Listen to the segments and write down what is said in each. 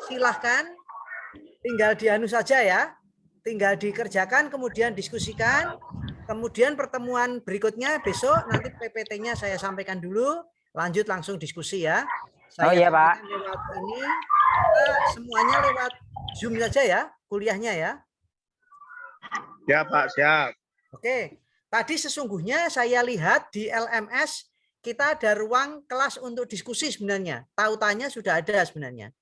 silahkan tinggal dianu saja ya, tinggal dikerjakan, kemudian diskusikan, kemudian pertemuan berikutnya besok nanti PPT-nya saya sampaikan dulu, lanjut langsung diskusi ya. Saya iya Pak. lewat ini, semuanya lewat Zoom saja ya, kuliahnya ya. Ya Pak, siap. Oke, tadi sesungguhnya saya lihat di LMS kita ada ruang kelas untuk diskusi sebenarnya. Tautannya sudah ada sebenarnya.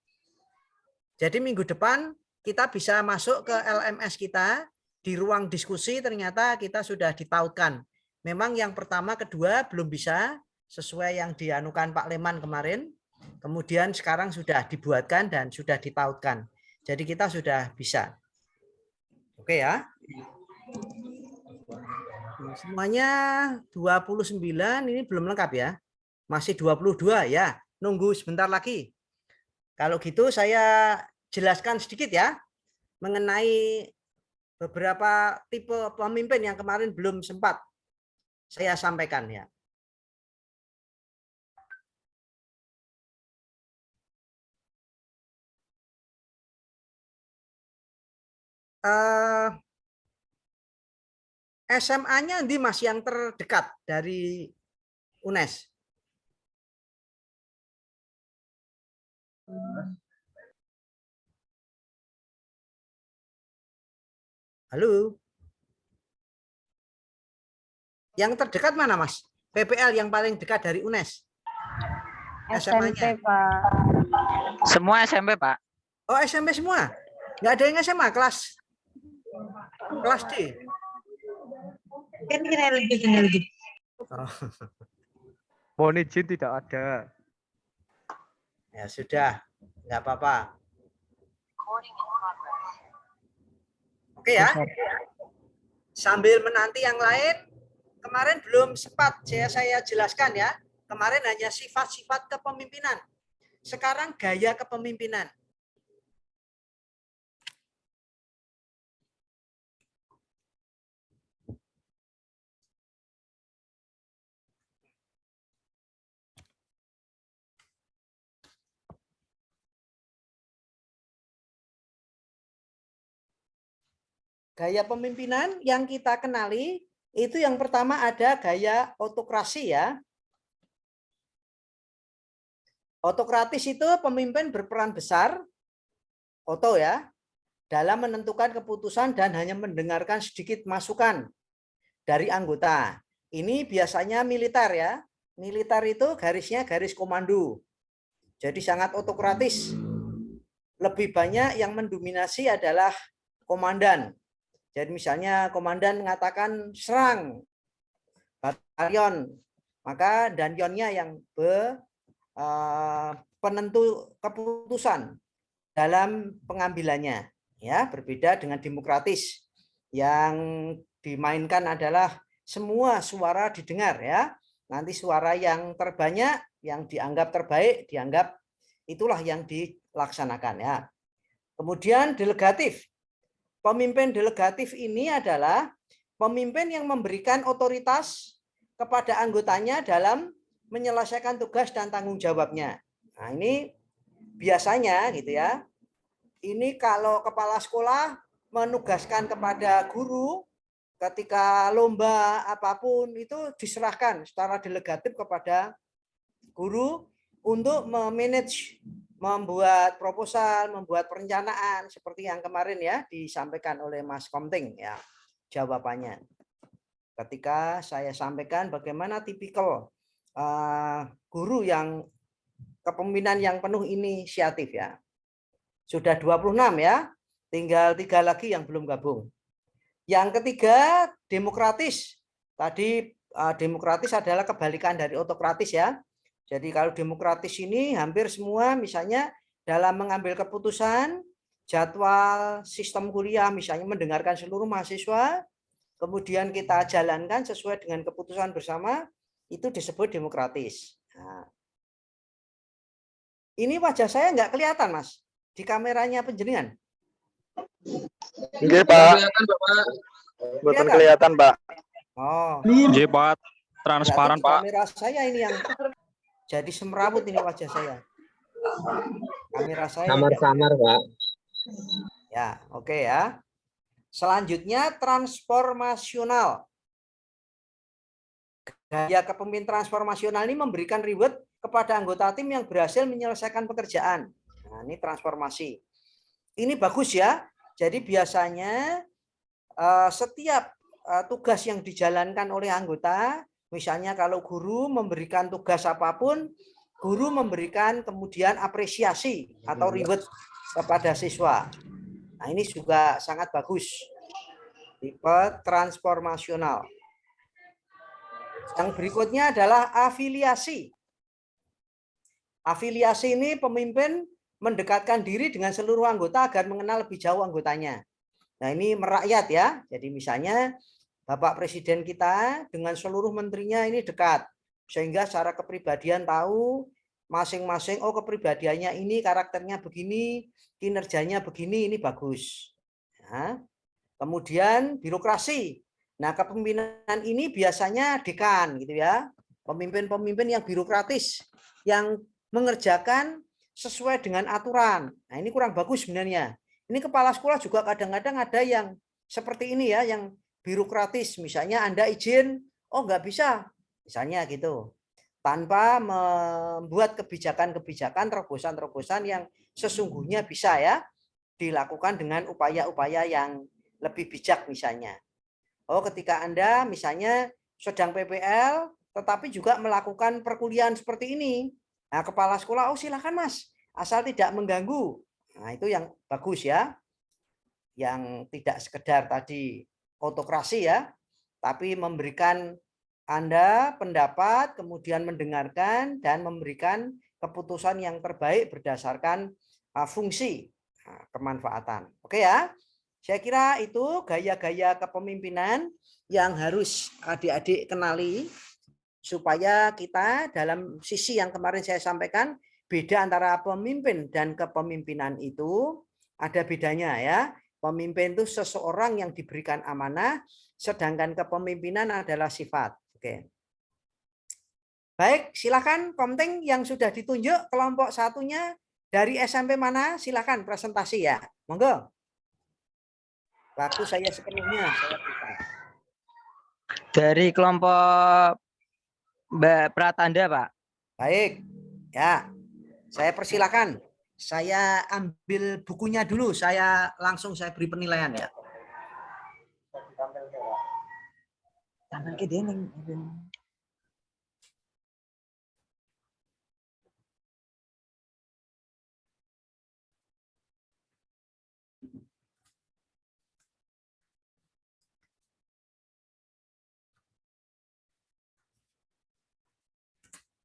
Jadi minggu depan kita bisa masuk ke LMS kita, di ruang diskusi ternyata kita sudah ditautkan. Memang yang pertama, kedua belum bisa sesuai yang dianukan Pak Leman kemarin. Kemudian sekarang sudah dibuatkan dan sudah ditautkan. Jadi kita sudah bisa. Oke ya. Semuanya 29, ini belum lengkap ya. Masih 22 ya. Nunggu sebentar lagi. Kalau gitu saya jelaskan sedikit ya mengenai beberapa tipe pemimpin yang kemarin belum sempat saya sampaikan ya. SMA-nya di Mas yang terdekat dari UNES? Halo? Yang terdekat mana Mas? PPL yang paling dekat dari UNES? SMP Pak. Semua SMP Pak. Oh SMP semua? Nggak ada yang SMA kelas D? Kan lagi. Oh. Mohon izin tidak ada. Ya sudah, nggak apa-apa. Oke ya. Sambil menanti yang lain, kemarin belum sempat saya jelaskan ya. Kemarin hanya sifat-sifat kepemimpinan. Sekarang gaya kepemimpinan. Gaya pemimpinan yang kita kenali itu yang pertama ada gaya autokrasi ya. Autokratis itu pemimpin berperan besar, oto ya, dalam menentukan keputusan dan hanya mendengarkan sedikit masukan dari anggota. Ini biasanya militer ya. Militer itu garisnya garis komando. Jadi sangat autokratis. Lebih banyak yang mendominasi adalah komandan. Jadi misalnya komandan mengatakan serang batalion, maka danyonnya yang penentu keputusan dalam pengambilannya. Ya, berbeda dengan demokratis yang dimainkan adalah semua suara didengar ya. Nanti suara yang terbanyak, yang dianggap terbaik, dianggap itulah yang dilaksanakan ya. Kemudian delegatif. Pemimpin delegatif ini adalah pemimpin yang memberikan otoritas kepada anggotanya dalam menyelesaikan tugas dan tanggung jawabnya. Nah, ini biasanya gitu ya. Ini kalau kepala sekolah menugaskan kepada guru ketika lomba apapun itu diserahkan secara delegatif kepada guru untuk memanage, membuat proposal, membuat perencanaan seperti yang kemarin ya disampaikan oleh Mas Komting ya jawabannya. Ketika saya sampaikan bagaimana tipikal guru yang kepemimpinan yang penuh inisiatif ya. Sudah 26 ya, tinggal 3 lagi yang belum gabung. Yang ketiga demokratis. Tadi demokratis adalah kebalikan dari autokratis ya. Jadi kalau demokratis ini hampir semua misalnya dalam mengambil keputusan, jadwal sistem kuliah misalnya mendengarkan seluruh mahasiswa, kemudian kita jalankan sesuai dengan keputusan bersama, itu disebut demokratis. Nah, ini wajah saya nggak kelihatan Mas, di kameranya penjenengan. Oke Pak. Betul kelihatan Pak. Oh. Iya Pak, transparan Pak. Kamera saya ini yang jadi semrawut ini wajah saya. Kamera saya Samar-samar, Pak. ya, oke ya. Selanjutnya transformasional. Gaya kepemimpinan transformasional ini memberikan reward kepada anggota tim yang berhasil menyelesaikan pekerjaan. Nah, ini transformasi. Ini bagus ya. Jadi biasanya setiap tugas yang dijalankan oleh anggota, misalnya kalau guru memberikan tugas apapun, guru memberikan kemudian apresiasi atau reward kepada siswa. Nah, ini juga sangat bagus. Tipe transformasional. Yang berikutnya adalah afiliasi. Afiliasi ini pemimpin mendekatkan diri dengan seluruh anggota agar mengenal lebih jauh anggotanya. Nah, ini merakyat ya. Jadi misalnya Bapak Presiden kita dengan seluruh menterinya ini dekat. Sehingga secara kepribadian tahu masing-masing, oh kepribadiannya ini, karakternya begini, kinerjanya begini, ini bagus. Nah, kemudian birokrasi. Nah, kepemimpinan ini biasanya dekan gitu ya. Pemimpin-pemimpin yang birokratis, yang mengerjakan sesuai dengan aturan. Nah, ini kurang bagus sebenarnya. Ini kepala sekolah juga kadang-kadang ada yang seperti ini ya, yang birokratis. Misalnya Anda izin, oh nggak bisa. Misalnya gitu. Tanpa membuat kebijakan-kebijakan, terobosan-terobosan yang sesungguhnya bisa ya dilakukan dengan upaya-upaya yang lebih bijak misalnya. Oh, ketika Anda misalnya sedang PPL, tetapi juga melakukan perkuliahan seperti ini. Nah, kepala sekolah, oh silakan Mas, asal tidak mengganggu. Nah, itu yang bagus ya. Yang tidak sekedar tadi autokrasi ya, tapi memberikan Anda pendapat, kemudian mendengarkan dan memberikan keputusan yang terbaik berdasarkan fungsi kemanfaatan. Oke ya. Saya kira itu gaya-gaya kepemimpinan yang harus adik-adik kenali supaya kita dalam sisi yang kemarin saya sampaikan, beda antara pemimpin dan kepemimpinan itu ada bedanya ya. Pemimpin itu seseorang yang diberikan amanah, sedangkan kepemimpinan adalah sifat. Oke. Baik, silakan Komting yang sudah ditunjuk kelompok satunya dari SMP mana? Silakan presentasi ya. Monggo. Waktu saya sepenuhnya saya berikan. Dari kelompok Mbak Pratanda, Pak. Baik, ya. Saya persilakan. Saya ambil bukunya dulu. Saya beri penilaian ya. Tampil ke dening.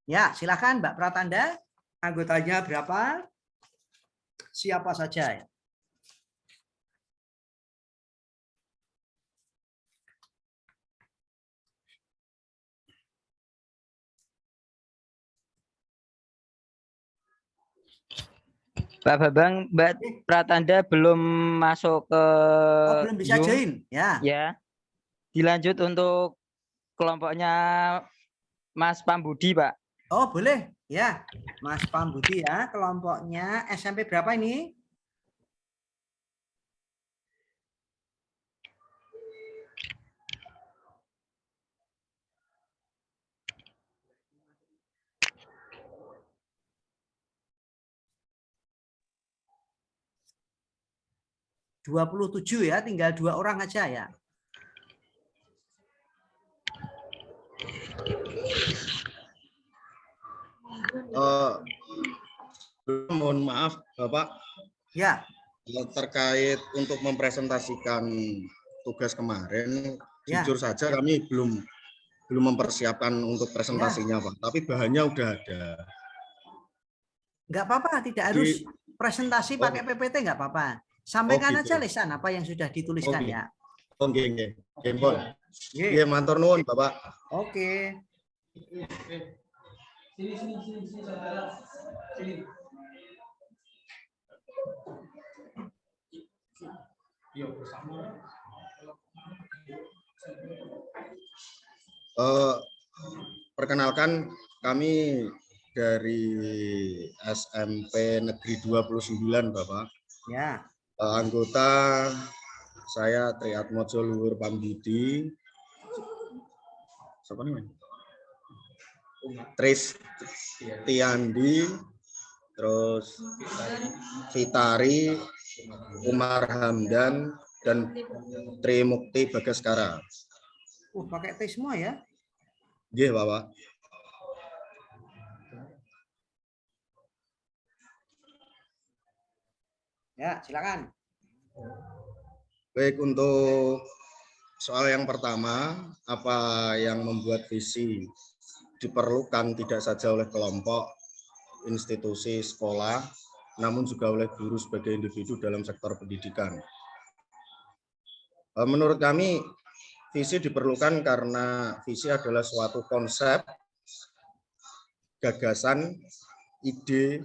Ya, silakan Mbak Pratanda. Anggotanya berapa? Siapa saja ya? Pak Babang, Mbak Pratanda belum masuk ke belum bisa Zoom. join ya. Ya. Dilanjut untuk kelompoknya Mas Pambudi, Pak. Oh, boleh. Ya. Mas Pambudi ya, kelompoknya SMP berapa ini? (27) ya, tinggal 2 orang aja ya. Mohon maaf Bapak. Ya. Terkait untuk mempresentasikan tugas kemarin, Ya. jujur saja kami belum mempersiapkan untuk presentasinya, ya, Pak. Tapi bahannya udah ada. Enggak apa-apa, tidak harus presentasi pakai PPT, enggak apa-apa. Sampaikan gitu aja lisan apa yang sudah dituliskan ya. Oke, nggih, matur nuwun, Bapak. Oke. Sini saudara. Sini. Yuk bersama. Perkenalkan, kami dari SMP Negeri 29, Bapak. Ya. Anggota saya Triatmojo Luhur Pambudi. Siapa namanya? Tris Tiandi, terus Fitari, Umar Hamdan, dan Trimukti Bagaskara. Pakai T semua ya? Nggih, Bapak. Ya, silakan. Baik, untuk soal yang pertama, apa yang membuat visi diperlukan tidak saja oleh kelompok, institusi, sekolah, namun juga oleh guru sebagai individu dalam sektor pendidikan. Menurut kami, visi diperlukan karena visi adalah suatu konsep, gagasan, ide,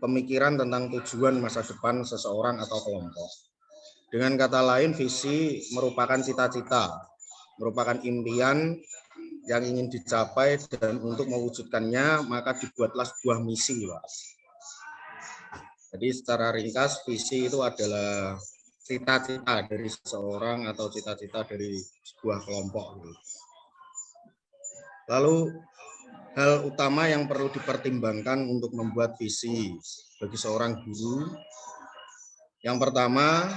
pemikiran tentang tujuan masa depan seseorang atau kelompok. Dengan kata lain, visi merupakan cita-cita, merupakan impian yang ingin dicapai, dan untuk mewujudkannya maka dibuatlah sebuah misi, Pak. Jadi secara ringkas, visi itu adalah cita-cita dari seseorang atau cita-cita dari sebuah kelompok. Lalu hal utama yang perlu dipertimbangkan untuk membuat visi bagi seorang guru, yang pertama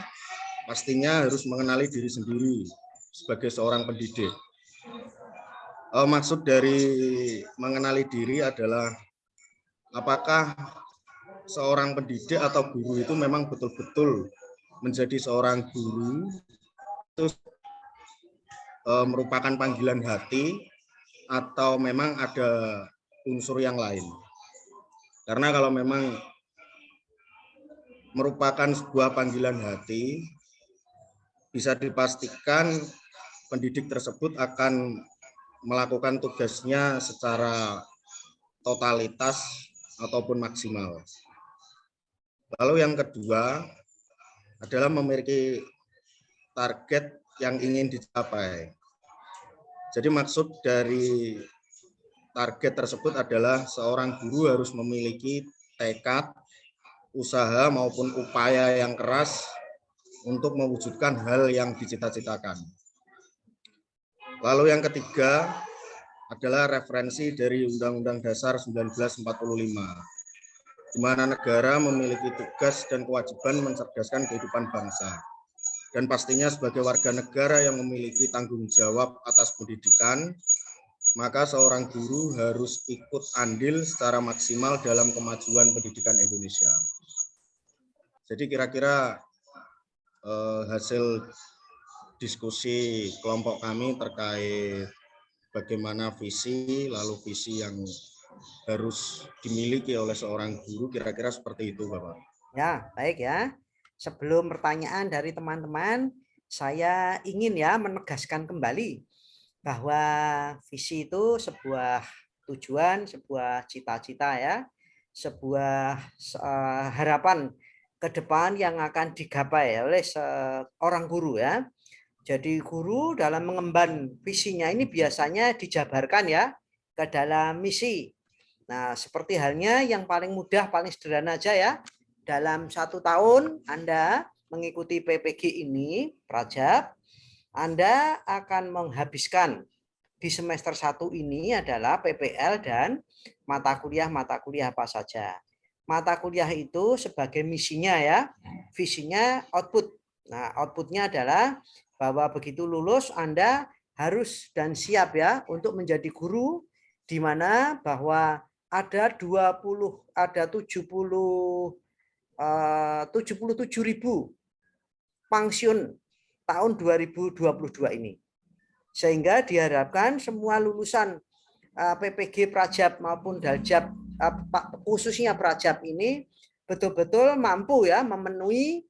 pastinya harus mengenali diri sendiri sebagai seorang pendidik. Maksud dari mengenali diri adalah apakah seorang pendidik atau guru itu memang betul-betul menjadi seorang guru itu merupakan panggilan hati atau memang ada unsur yang lain. Karena kalau memang merupakan sebuah panggilan hati, bisa dipastikan pendidik tersebut akan melakukan tugasnya secara totalitas ataupun maksimal. Lalu yang kedua adalah memiliki target yang ingin dicapai. Jadi maksud dari target tersebut adalah seorang guru harus memiliki tekad, usaha maupun upaya yang keras untuk mewujudkan hal yang dicita-citakan. Lalu yang ketiga adalah referensi dari Undang-Undang Dasar 1945, di mana negara memiliki tugas dan kewajiban mencerdaskan kehidupan bangsa. Dan pastinya sebagai warga negara yang memiliki tanggung jawab atas pendidikan, maka seorang guru harus ikut andil secara maksimal dalam kemajuan pendidikan Indonesia. Jadi kira-kira hasil diskusi kelompok kami terkait bagaimana visi, lalu visi yang harus dimiliki oleh seorang guru, kira-kira seperti itu, Bapak. Ya, baik ya. Sebelum pertanyaan dari teman-teman, saya ingin ya menegaskan kembali bahwa visi itu sebuah tujuan, sebuah cita-cita ya, sebuah harapan ke depan yang akan digapai oleh seorang guru ya. Jadi guru dalam mengemban visinya ini biasanya dijabarkan ya ke dalam misi. Nah, seperti halnya yang paling mudah, paling sederhana aja ya. Dalam 1 tahun Anda mengikuti PPG ini, Prajab, Anda akan menghabiskan di semester 1 ini adalah PPL dan mata kuliah apa saja. Mata kuliah itu sebagai misinya ya, visinya output. Nah, outputnya adalah bahwa begitu lulus Anda harus dan siap ya untuk menjadi guru, di mana bahwa ada 77.000 pensiun tahun 2022 ini. Sehingga diharapkan semua lulusan PPG Prajab maupun Daljab, khususnya Prajab ini betul-betul mampu ya memenuhi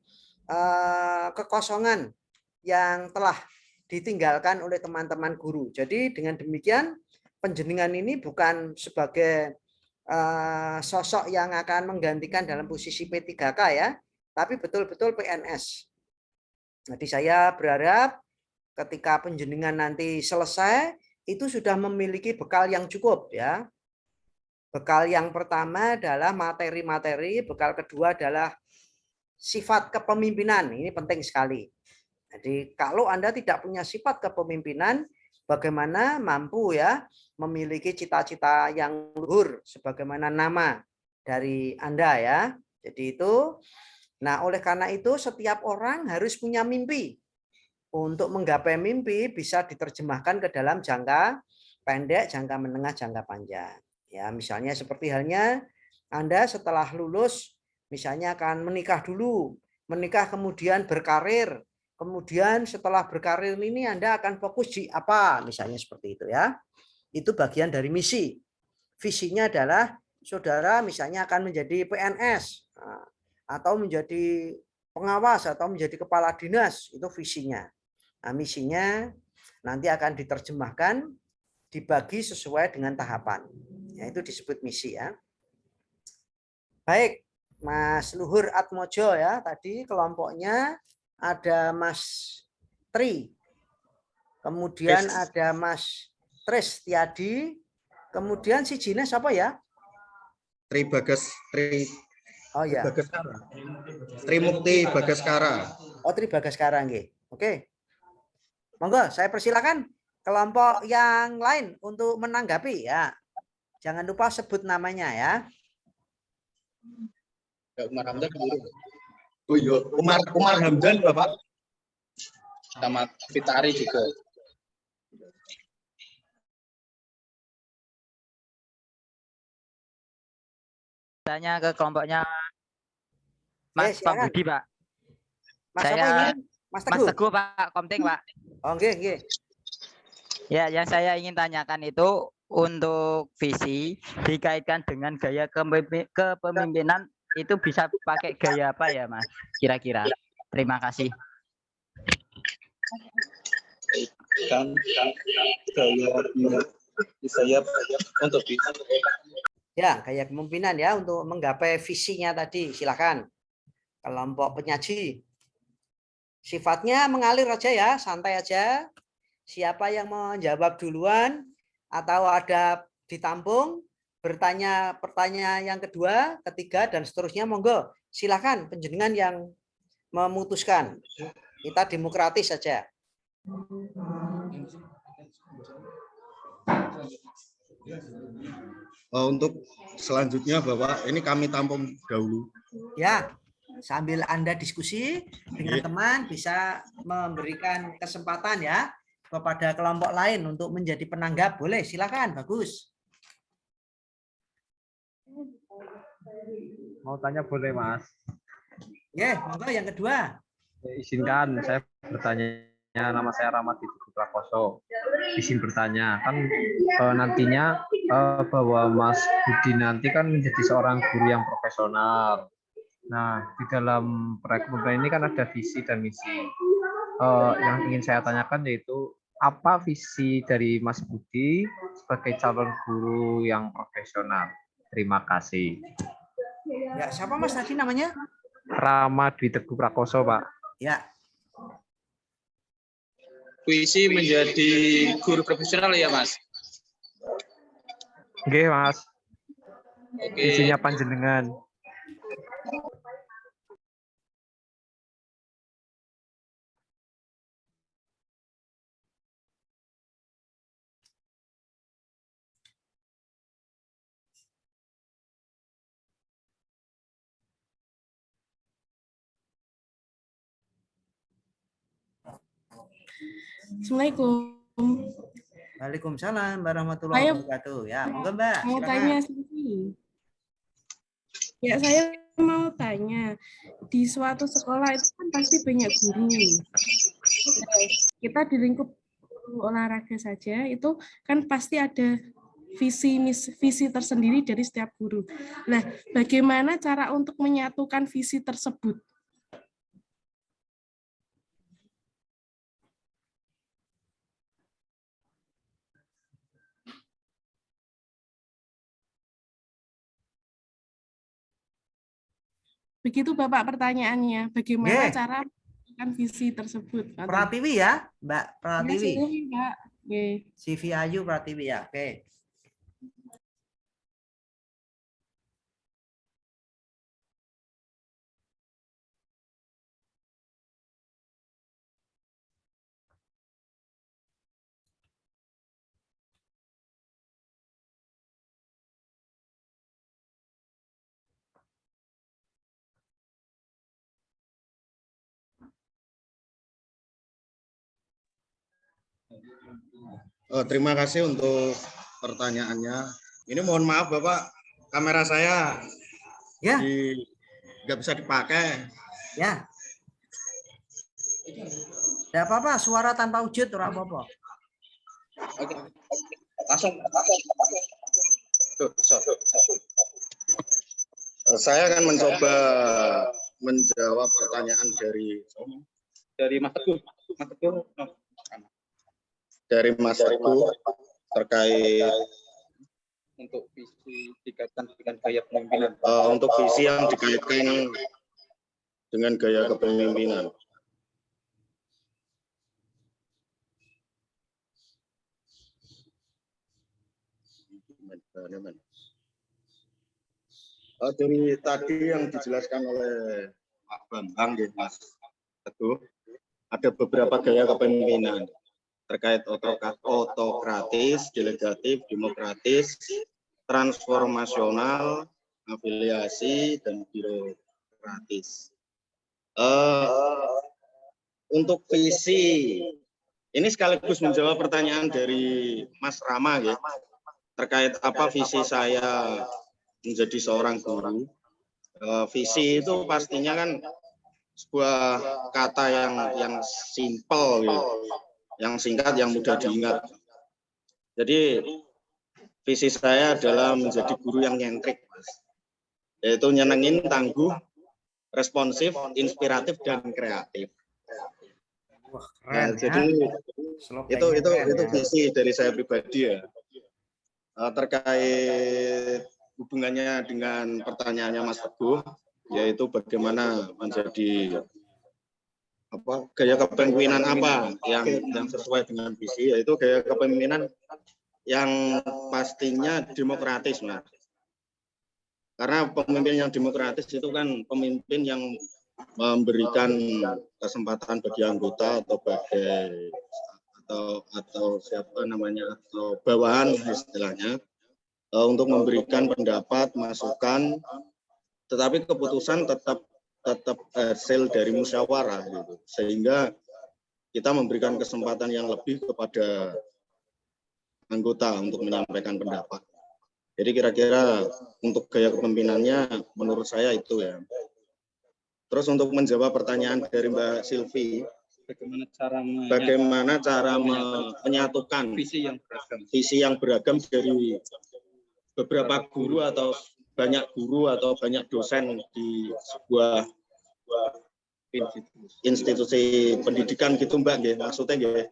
kekosongan yang telah ditinggalkan oleh teman-teman guru. Jadi dengan demikian penjenengan ini bukan sebagai sosok yang akan menggantikan dalam posisi P3K ya, tapi betul-betul PNS. Jadi saya berharap ketika penjenengan nanti selesai itu sudah memiliki bekal yang cukup ya. Bekal yang pertama adalah materi-materi, bekal kedua adalah sifat kepemimpinan. Ini penting sekali. Jadi kalau Anda tidak punya sifat kepemimpinan, bagaimana mampu ya memiliki cita-cita yang luhur sebagaimana nama dari Anda ya. Jadi itu, nah oleh karena itu setiap orang harus punya mimpi. Untuk menggapai mimpi bisa diterjemahkan ke dalam jangka pendek, jangka menengah, jangka panjang. Ya, misalnya seperti halnya Anda setelah lulus misalnya akan menikah dulu, menikah kemudian berkarir, kemudian setelah berkarir ini Anda akan fokus di apa, misalnya seperti itu ya. Itu bagian dari misi. Visinya adalah saudara misalnya akan menjadi PNS atau menjadi pengawas atau menjadi kepala dinas, itu visinya. Nah, misinya nanti akan diterjemahkan, dibagi sesuai dengan tahapan. Ya, itu disebut misi ya. Baik, Mas Luhur Atmojo ya, tadi kelompoknya ada Mas Tri, kemudian ada Mas Tris Tiadi, kemudian si Jines apa ya? Tri Bagas, Tri Oh ya. Bagaskara. Tri Mukti Bagaskara. Oh, Tri Bagaskara nggih. Oke. Monggo, saya persilakan kelompok yang lain untuk menanggapi ya. Jangan lupa sebut namanya ya. Umar Hamdan dulu. Oh iya, Umar Hamdan Bapak. Sama Fitari juga. Tanya ke kelompoknya Mas silakan. Pambudi, Pak. Mas Saya apa ini? Mas Mas Teguh. Teguh, Pak, Komting, Pak. Oh, nggih. Ya, yang saya ingin tanyakan itu untuk visi dikaitkan dengan gaya kepemimpinan itu bisa pakai gaya apa ya, Mas? Kira-kira. Terima kasih. Kan saya untuk Ya, gaya kepemimpinan ya untuk menggapai visinya tadi. Silakan. Kelompok penyaji. Sifatnya mengalir aja ya, santai aja. Siapa yang menjawab duluan atau ada ditampung, bertanya pertanyaan yang kedua, ketiga, dan seterusnya, monggo. Silakan penjenengan yang memutuskan. Kita demokratis saja. Untuk selanjutnya Bapak, ini kami tampung dahulu. Ya, sambil Anda diskusi dengan teman bisa memberikan kesempatan ya kepada kelompok lain untuk menjadi penanggap. Boleh, silakan. Bagus. mau tanya boleh Mas? Ya, monggo yang kedua. Izinkan saya bertanya. Nama saya Rahmat Prakoso. Izin bertanya, kan nantinya bahwa Mas Budi nanti kan menjadi seorang guru yang profesional. Nah, di dalam perekrutan ini kan ada visi dan misi. Yang ingin saya tanyakan yaitu apa visi dari Mas Budi sebagai calon guru yang profesional? Terima kasih. Ya, siapa Mas tadi namanya? Rahmat Teguh Prakoso, Pak. Ya. Visi menjadi guru profesional ya, Mas? Oke, Mas. Oke. Visinya panjenengan. Assalamualaikum. Waalaikumsalam warahmatullahi wabarakatuh. Ya, monggo Mbak. Mau Silakan. tanya sih. Ya, saya mau tanya, di suatu sekolah itu kan pasti banyak guru. Kita di lingkup olahraga saja itu kan pasti ada visi tersendiri dari setiap guru. Nah, bagaimana cara untuk menyatukan visi tersebut? Begitu Bapak pertanyaannya, bagaimana cara menyatukan visi tersebut? Pratiwi ya, Mbak Pratiwi. Ya, Mbak. CV Ayu Pratiwi ya. Oke. Terima kasih untuk pertanyaannya. Ini mohon maaf Bapak, kamera saya Ya, nggak bisa dipakai. ya. Tidak apa-apa, suara tanpa wujud, ora apa-apa. Oke. Langsung. Tuh, Saya akan mencoba menjawab pertanyaan dari Mas Teguh. Mas Teguh. Mas Teguh terkait Untuk visi dikaitkan dengan gaya kepemimpinan. untuk visi yang dikaitkan dengan gaya kepemimpinan. Dari tadi yang dijelaskan oleh Pak Bambang, Mas Teguh, ada beberapa gaya kepemimpinan terkait autokratis, delegatif, demokratis, transformasional, afiliasi, dan birokratis. Untuk visi, ini sekaligus menjawab pertanyaan dari Mas Rama ya, terkait apa visi saya menjadi seorang guru. Visi itu pastinya kan sebuah kata yang simpel, ya, yang singkat, yang mudah diingat. Jadi visi saya adalah menjadi guru yang nyentrik, Mas. Yaitu nyenengin, tangguh, responsif, inspiratif, dan kreatif. Wah, keren, jadi itu visi dari saya pribadi ya. Terkait hubungannya dengan pertanyaannya Mas Teguh, yaitu bagaimana menjadi gaya kepemimpinan apa yang sesuai dengan visi, yaitu gaya kepemimpinan yang pastinya demokratis, Mas. Karena pemimpin yang demokratis itu kan pemimpin yang memberikan kesempatan bagi anggota atau siapa namanya, atau bawahan istilahnya, untuk memberikan pendapat, masukan, tetapi keputusan tetap hasil dari musyawarah gitu. Sehingga kita memberikan kesempatan yang lebih kepada anggota untuk menyampaikan pendapat. Jadi kira-kira untuk gaya kepemimpinannya menurut saya itu ya. Terus untuk menjawab pertanyaan dari Mbak Silvi, bagaimana cara menyatukan visi yang beragam dari beberapa guru atau banyak dosen di sebuah institusi pendidikan gitu Mbak, nggih, maksudnya nggih.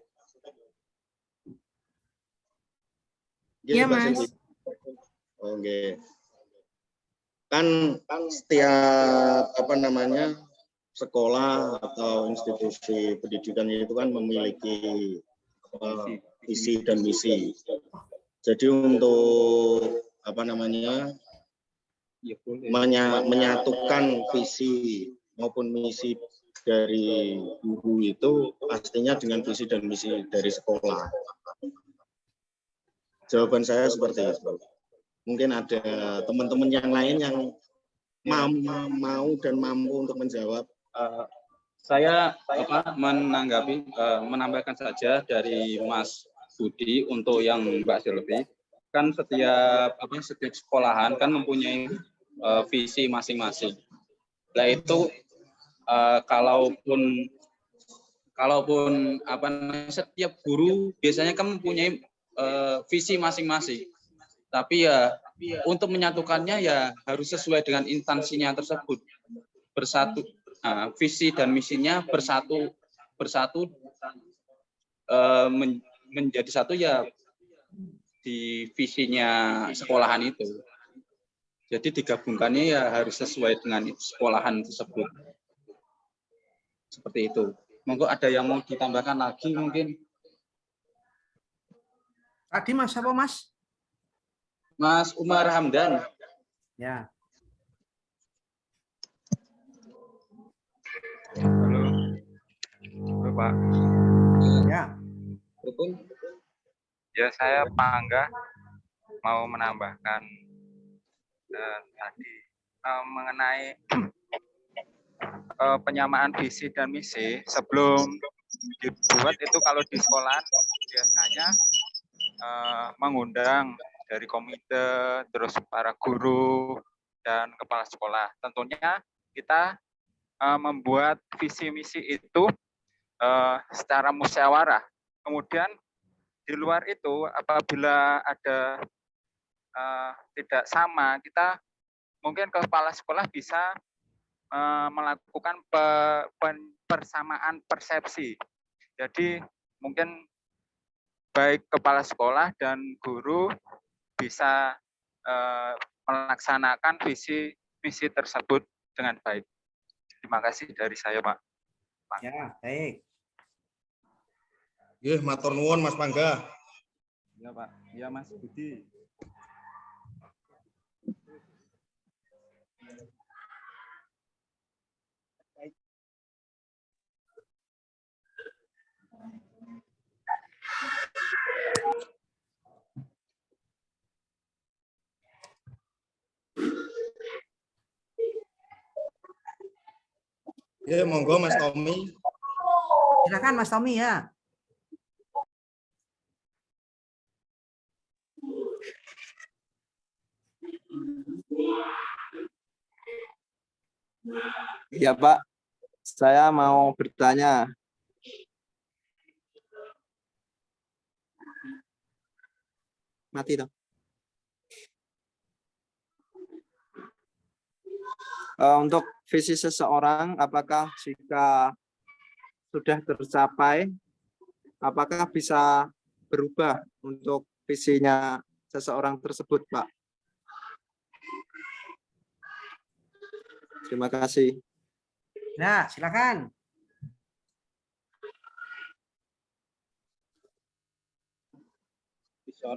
Iya, Mas. Oke. Kan setiap sekolah atau institusi pendidikan itu kan memiliki visi dan misi. Jadi untuk menyatukan visi maupun misi dari guru itu pastinya dengan visi dan misi dari sekolah. Jawaban saya seperti itu. Mungkin ada teman-teman yang lain yang mau dan mampu untuk menjawab. Saya menambahkan saja dari Mas Budi untuk yang Mbak Silvi. Kan setiap sekolahan kan mempunyai visi masing-masing. Nah itu kalaupun setiap guru biasanya kan mempunyai visi masing-masing. Tapi ya untuk menyatukannya ya harus sesuai dengan instansinya tersebut. Bersatu, visi dan misinya bersatu menjadi satu ya di visinya sekolahan itu. Jadi digabungkannya ya harus sesuai dengan sekolahan tersebut. Seperti itu. Monggo ada yang mau ditambahkan lagi mungkin? Tadi Mas apa Mas? Mas Umar Hamdan. Ya. Halo Pak. Ya. Betul. Ya, saya Pangga mau menambahkan tadi mengenai penyamaan visi dan misi sebelum dibuat itu kalau di sekolah biasanya mengundang dari komite, terus para guru dan kepala sekolah. Tentunya kita membuat visi misi itu secara musyawarah. Kemudian di luar itu apabila ada tidak sama, kita mungkin kepala sekolah bisa melakukan persamaan persepsi. Jadi mungkin baik kepala sekolah dan guru bisa melaksanakan visi misi tersebut dengan baik. Terima kasih dari saya, Pak. Ya, baik. Matur nuwun Mas Pangga. Ya, Pak. Ya, Mas Budi. Monggo Mas Tommy. Silakan Mas Tommy ya. Iya Pak, saya mau bertanya. Mati dong. Untuk visi seseorang, apakah jika sudah tercapai, apakah bisa berubah untuk visinya seseorang tersebut, Pak? Terima kasih. Ya, silakan.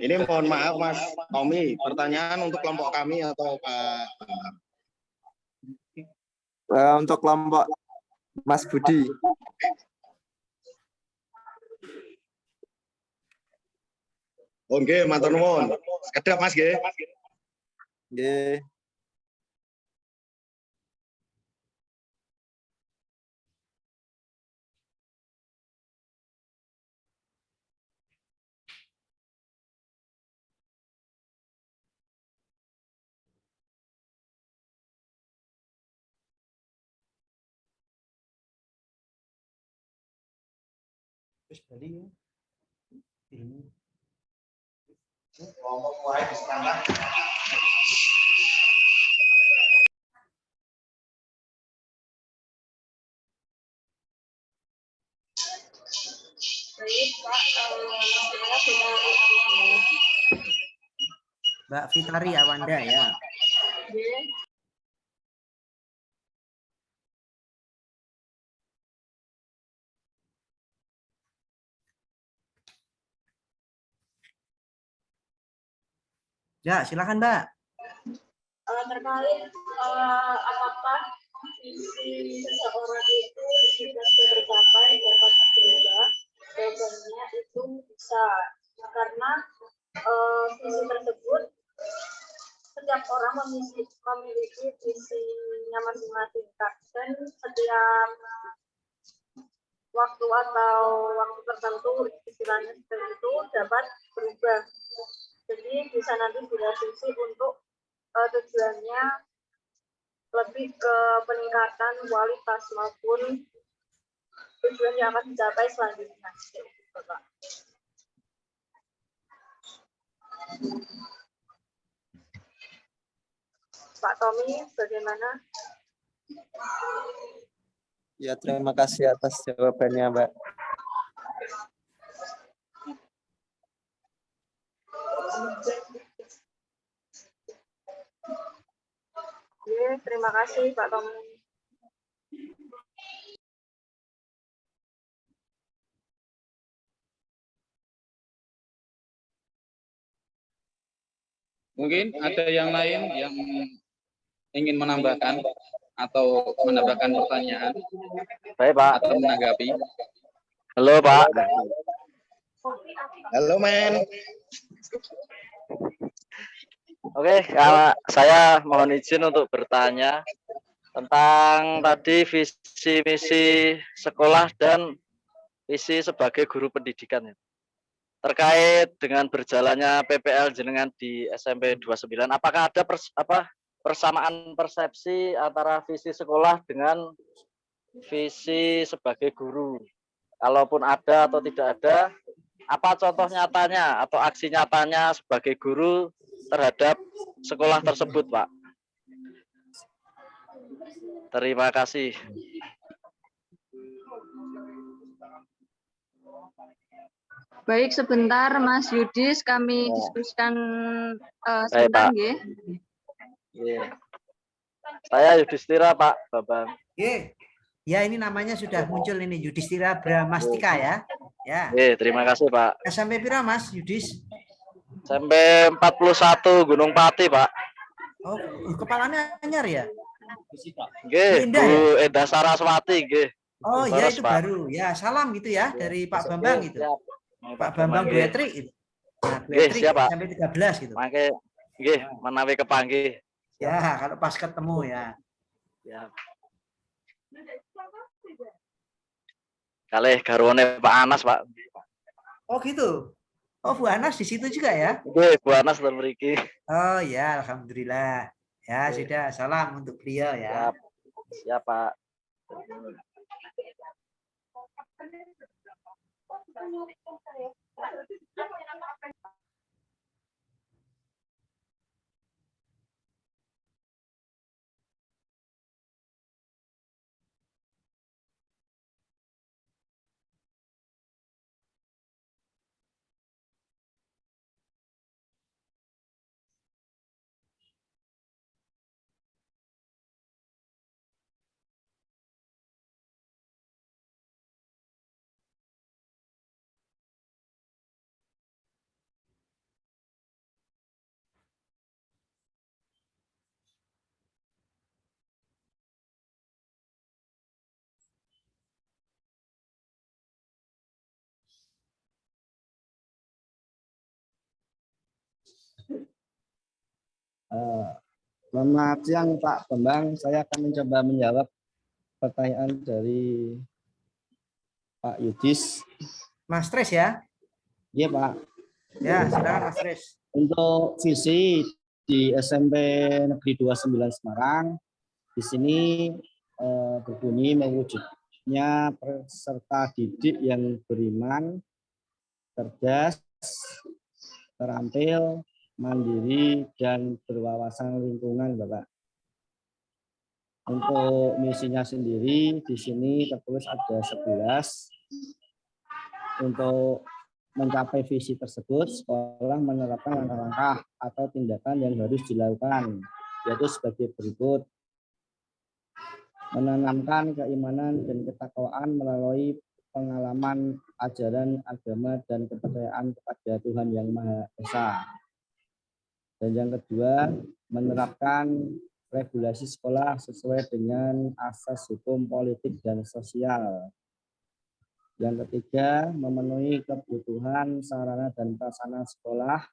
Ini mohon maaf Mas Tommy, pertanyaan untuk kelompok kami atau Pak? Untuk kelompok Mas Budi. Oke, matur nuwun. Sekedap Mas nggih. Nggih. Terus tadi ya. Ini. Mbak Fitari Awanda ya. Ya, silakan Mbak. Terkait apakah visi seseorang itu jika sudah tercapai dapat berubah, jawabannya itu bisa, karena visi tersebut setiap orang memiliki visinya masing-masing, dan setiap waktu atau waktu tertentu istilahnya seperti itu dapat berubah. Jadi bisa nanti direvisi untuk tujuannya lebih ke peningkatan kualitas maupun tujuan yang akan dicapai selanjutnya. Pak Tommy, bagaimana? Ya, terima kasih atas jawabannya, Mbak. Terima kasih Pak Tommy. Mungkin ada yang lain yang ingin menambahkan atau menambahkan pertanyaan. Baik, Pak. Atau menanggapi. Halo, Pak. Halo, Men. Oke, saya mohon izin untuk bertanya tentang tadi visi misi sekolah dan visi sebagai guru pendidikan. terkait dengan berjalannya PPL jenengan di SMP 29, apakah ada persamaan persepsi antara visi sekolah dengan visi sebagai guru? Kalaupun ada atau tidak ada, apa contoh nyatanya atau aksi nyatanya sebagai guru terhadap sekolah tersebut, Pak? Terima kasih. Baik, sebentar Mas Yudis, kami diskusikan Baik, sebentar, Pak. nggih. Saya Yudhistira, Pak Bambang. Ya, ini namanya sudah muncul ini Yudhistira Bramastika ya. Ya. Terima kasih, Pak. SMP pira Mas Yudis? SMP 41 Gunung Pati, Pak. Oh, kepalanya anyar ya? Nggih, Indah Bu Enda Saraswati, nggih. Oh iya, Terus, itu Pak. baru. Ya, salam gitu ya dari Pak Bambang gitu. Siap. Pak Bambang Duetri gitu. Nah, Nggih, Duetri siap, Pak. sampai 13 gitu. Mangke nggih, menawi kepanggih. Ya, kalau pas ketemu ya. Ya. Kalih garwane Pak Anas, Pak. Oh gitu. Oh, Bu Anas di situ juga ya? Nggih, Bu Anas ten mriki. Oh ya, alhamdulillah. Ya, sudah. Salam untuk beliau ya. Siap. Siap, Pak. Selamat siang Pak Bambang, saya akan mencoba menjawab pertanyaan dari Pak Yudis. Mas Tres ya? Iya Pak. Ya, silakan Mas Tres. Untuk visi di SMP Negeri 29 Semarang, di sini berbunyi mewujudnya peserta didik yang beriman, cerdas, terampil, mandiri, dan berwawasan lingkungan, Bapak. Untuk misinya sendiri, di sini tertulis ada 11. Untuk mencapai visi tersebut, sekolah menerapkan langkah-langkah atau tindakan yang harus dilakukan, yaitu sebagai berikut. Menanamkan keimanan dan ketakwaan melalui pengalaman ajaran agama dan kepercayaan kepada Tuhan Yang Maha Esa. Dan yang kedua, menerapkan regulasi sekolah sesuai dengan asas hukum, politik, dan sosial. Yang ketiga, memenuhi kebutuhan sarana dan prasarana sekolah.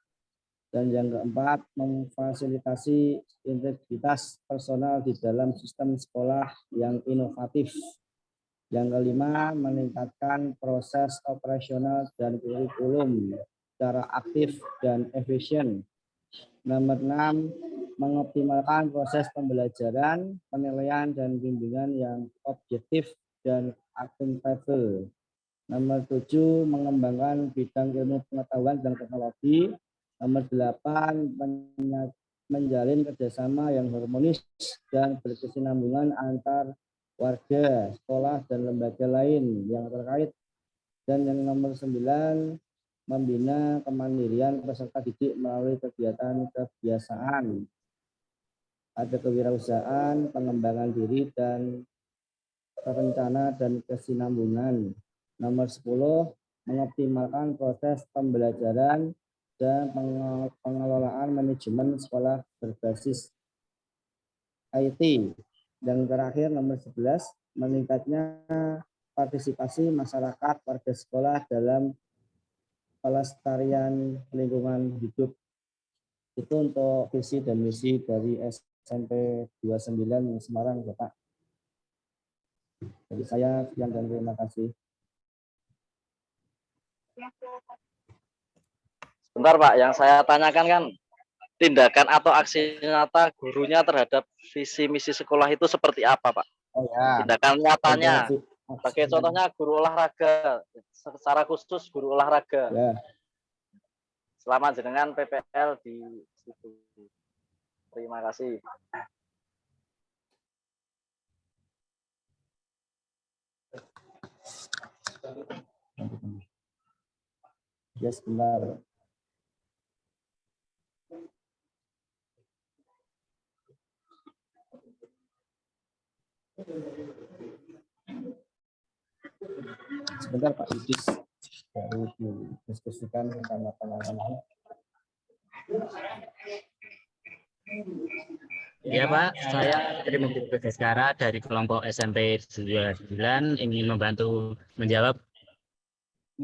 Dan yang keempat, memfasilitasi integritas personal di dalam sistem sekolah yang inovatif. Yang kelima, meningkatkan proses operasional dan kurikulum secara aktif dan efisien. Nomor 6, mengoptimalkan proses pembelajaran, penilaian, dan bimbingan yang objektif dan akuntabel. Nomor 7, mengembangkan bidang ilmu pengetahuan dan teknologi. Nomor 8, menjalin kerjasama yang harmonis dan berkesinambungan antar warga, sekolah, dan lembaga lain yang terkait. Dan yang nomor 9, membina kemandirian peserta didik melalui kegiatan kebiasaan. Ada kewirausahaan, pengembangan diri, dan rencana dan kesinambungan. Nomor 10, mengoptimalkan proses pembelajaran dan pengelolaan manajemen sekolah berbasis IT. Dan terakhir nomor 11, meningkatnya partisipasi masyarakat warga sekolah dalam pelestarian lingkungan hidup. Itu untuk visi dan misi dari SMP 29 Semarang, Bapak. Jadi saya sekian dan terima kasih. Bentar Pak, yang saya tanyakan kan tindakan atau aksi nyata gurunya terhadap visi misi sekolah itu seperti apa Pak? Oh ya. Tindakan nyatanya. Sebagai contohnya guru olahraga, secara khusus guru olahraga. Ya. Selama jenengan PPL di situ. Terima kasih. Ya, sebentar. Sebentar Pak Yudis, baru didiskusikan sama teman-teman. Ya Pak, saya Tri Mukti Baskara dari kelompok SMP 29 ingin membantu menjawab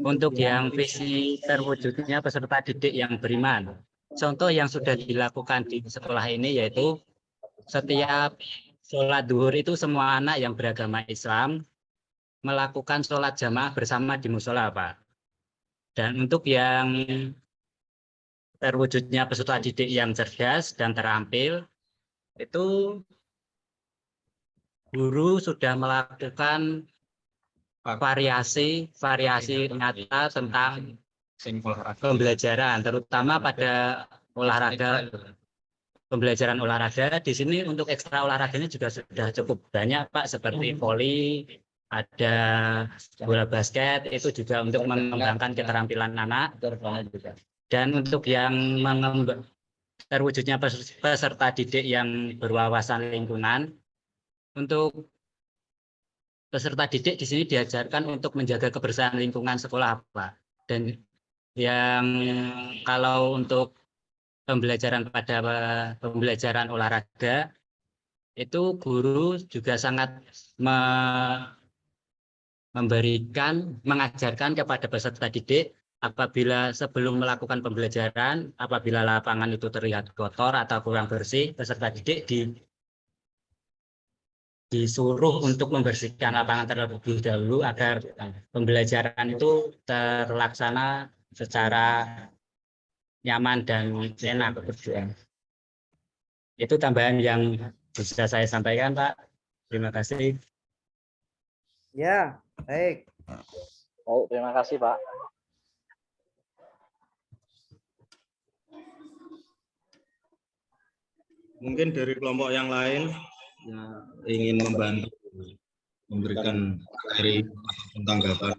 untuk yang visi terwujudnya peserta didik yang beriman. Contoh yang sudah dilakukan di sekolah ini yaitu setiap sholat duhur itu semua anak yang beragama Islam melakukan sholat jamaah bersama di musola Pak. Dan untuk yang terwujudnya peserta didik yang cerdas dan terampil, itu guru sudah melakukan variasi nyata tentang pembelajaran, terutama pada olahraga, pembelajaran olahraga. Di sini untuk ekstra olahraganya juga sudah cukup banyak Pak, seperti voli, ada bola basket, itu juga untuk mengembangkan keterampilan anak. Dan untuk yang terwujudnya peserta didik yang berwawasan lingkungan, untuk peserta didik di sini diajarkan untuk menjaga kebersihan lingkungan sekolah Pak. Dan yang kalau untuk pembelajaran pada pembelajaran olahraga itu guru juga sangat mengajarkan kepada peserta didik apabila sebelum melakukan pembelajaran, apabila lapangan itu terlihat kotor atau kurang bersih, peserta didik disuruh untuk membersihkan lapangan terlebih dahulu agar pembelajaran itu terlaksana secara nyaman dan enak. Itu tambahan yang bisa saya sampaikan Pak. Terima kasih. Ya, baik. Baik, terima kasih Pak. Mungkin dari kelompok yang lain yang ingin membantu memberikan materi atau tanggapan.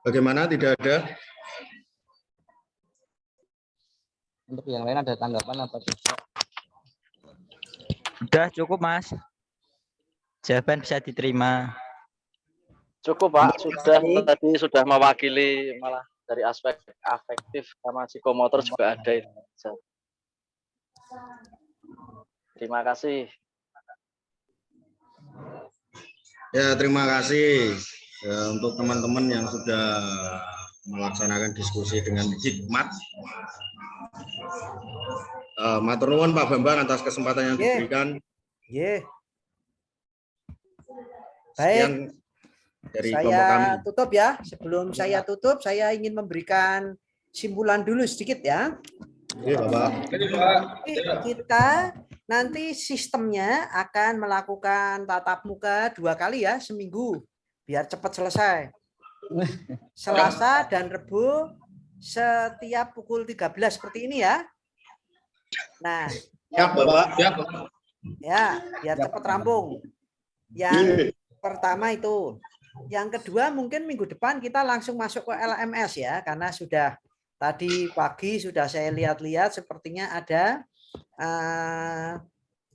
Bagaimana, tidak ada? Untuk yang lain ada tanggapan apa tidak? Udah cukup Mas. Jawaban bisa diterima. Cukup Pak, tadi sudah mewakili, malah dari aspek afektif sama psikomotor juga ada. Terima kasih. Ya, terima kasih untuk teman-teman yang sudah melaksanakan diskusi dengan hikmat. Matur nuwun Pak Bambang atas kesempatan yang diberikan. Baik, dari saya tutup ya. Sebelum saya tutup, saya ingin memberikan simpulan dulu sedikit ya. Iya, Bapak. Kita nanti sistemnya akan melakukan tatap muka 2 kali ya seminggu, biar cepat selesai. Selasa dan Rebu setiap pukul 13 seperti ini ya. Nah, ya Bapak. Ya, biar cepat rampung. Yang pertama itu. Yang kedua mungkin minggu depan kita langsung masuk ke LMS ya, karena sudah tadi pagi sudah saya lihat-lihat sepertinya ada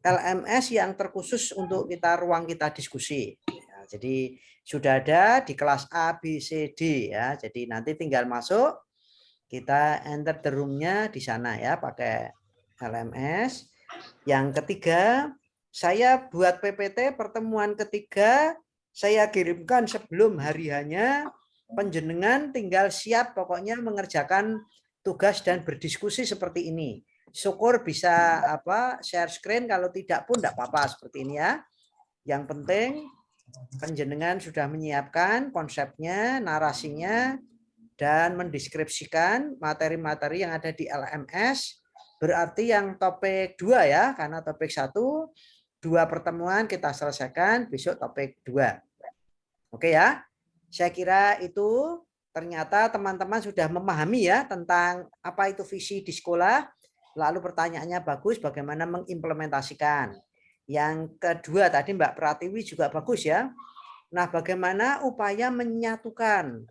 LMS yang terkhusus untuk ruang kita diskusi. Ya, jadi sudah ada di kelas A, B, C, D ya. Jadi nanti tinggal masuk. Kita enter the room-nya di sana ya, pakai LMS. Yang ketiga, saya buat PPT pertemuan ketiga, saya kirimkan sebelum hari hanya, penjenengan tinggal siap pokoknya mengerjakan tugas dan berdiskusi seperti ini. Syukur bisa share screen, kalau tidak pun tidak apa-apa seperti ini ya. Yang penting penjenengan sudah menyiapkan konsepnya, narasinya, dan mendeskripsikan materi-materi yang ada di LMS. Berarti yang topik 2 ya, karena topik 1 2 pertemuan kita selesaikan, besok topik 2. Oke ya, saya kira itu ternyata teman-teman sudah memahami ya tentang apa itu visi di sekolah. Lalu pertanyaannya bagus, bagaimana mengimplementasikan. Yang kedua tadi Mbak Pratiwi juga bagus ya. Nah, bagaimana upaya menyatukan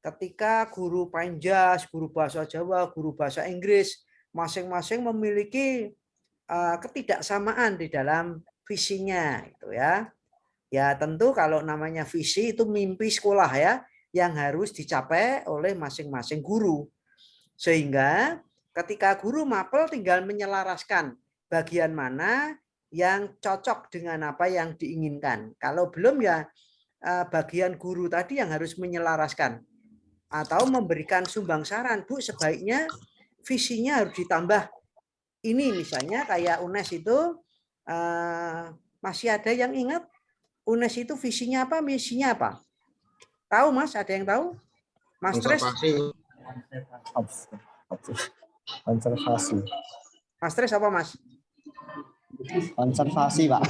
ketika guru Panjas, guru bahasa Jawa, guru bahasa Inggris masing-masing memiliki ketidaksamaan di dalam visinya itu ya. Ya tentu kalau namanya visi itu mimpi sekolah ya yang harus dicapai oleh masing-masing guru. Sehingga ketika guru mapel tinggal menyelaraskan bagian mana yang cocok dengan apa yang diinginkan. Kalau belum ya bagian guru tadi yang harus menyelaraskan atau memberikan sumbang saran, Bu sebaiknya visinya harus ditambah ini, misalnya kayak UNES itu masih ada yang ingat UNES itu visinya apa, misinya apa? Tahu Mas? Ada yang tahu? Mas Tres? Konservasi. Mas Tres apa Mas? Konservasi Pak.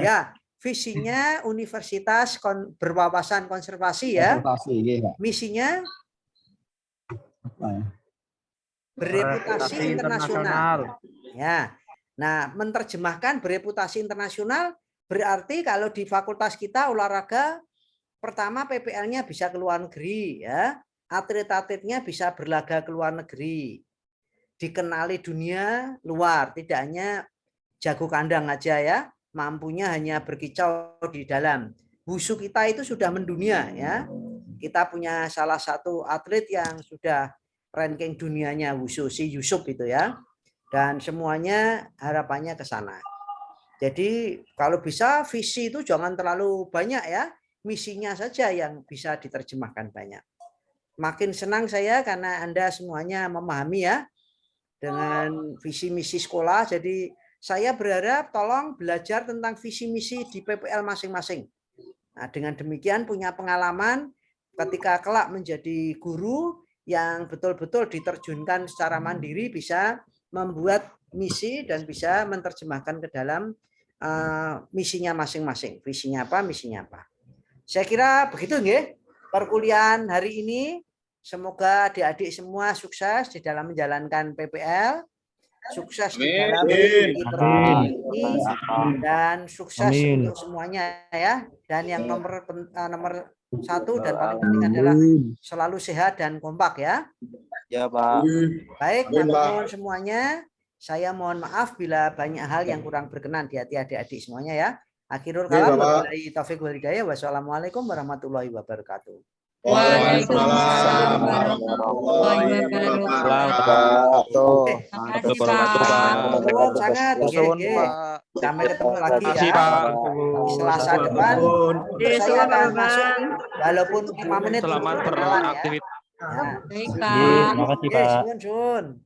Ya, visinya Universitas Berwawasan Konservasi ya. Misinya bereputasi internasional. Ya. Nah, menerjemahkan bereputasi internasional berarti kalau di fakultas kita olahraga pertama PPL-nya bisa ke luar negeri ya. Atlet-atletnya bisa berlaga ke luar negeri. Dikenali dunia luar, tidak hanya jago kandang aja ya. Mampunya hanya berkicau di dalam. Wushu kita itu sudah mendunia ya. Kita punya salah satu atlet yang sudah ranking dunianya wushu, si Yusuf itu ya. Dan semuanya harapannya ke sana. Jadi kalau bisa visi itu jangan terlalu banyak ya. Misinya saja yang bisa diterjemahkan banyak. Makin senang saya karena Anda semuanya memahami ya dengan visi misi sekolah. Jadi saya berharap tolong belajar tentang visi misi di PPL masing-masing. Nah, dengan demikian punya pengalaman ketika kelak menjadi guru yang betul-betul diterjunkan secara mandiri, bisa membuat misi dan bisa menerjemahkan ke dalam misinya masing-masing. Visinya apa, misinya apa. Saya kira begitu nggih perkuliahan hari ini. Semoga adik-adik semua sukses di dalam menjalankan PPL. Sukses di dalam mengikuti pertemuan ini dan sukses untuk semuanya ya. Dan yang nomor 1 dan paling penting adalah selalu sehat dan kompak ya. Ya Pak. Baik teman-teman semuanya, saya mohon maaf bila banyak hal yang kurang berkenan di hati adik-adik semuanya ya. Akhirul kalam, wabillahi taufiq wal hidayah. Wassalamualaikum warahmatullahi wabarakatuh. Waalaikumsalam warahmatullahi wabarakatuh. Sangat sampai ketemu lagi ya Selasa depan. Saya akan masuk walaupun 5 menit. Selamat beraktivitas. Baik Pak. Terima kasih Pak. Sun.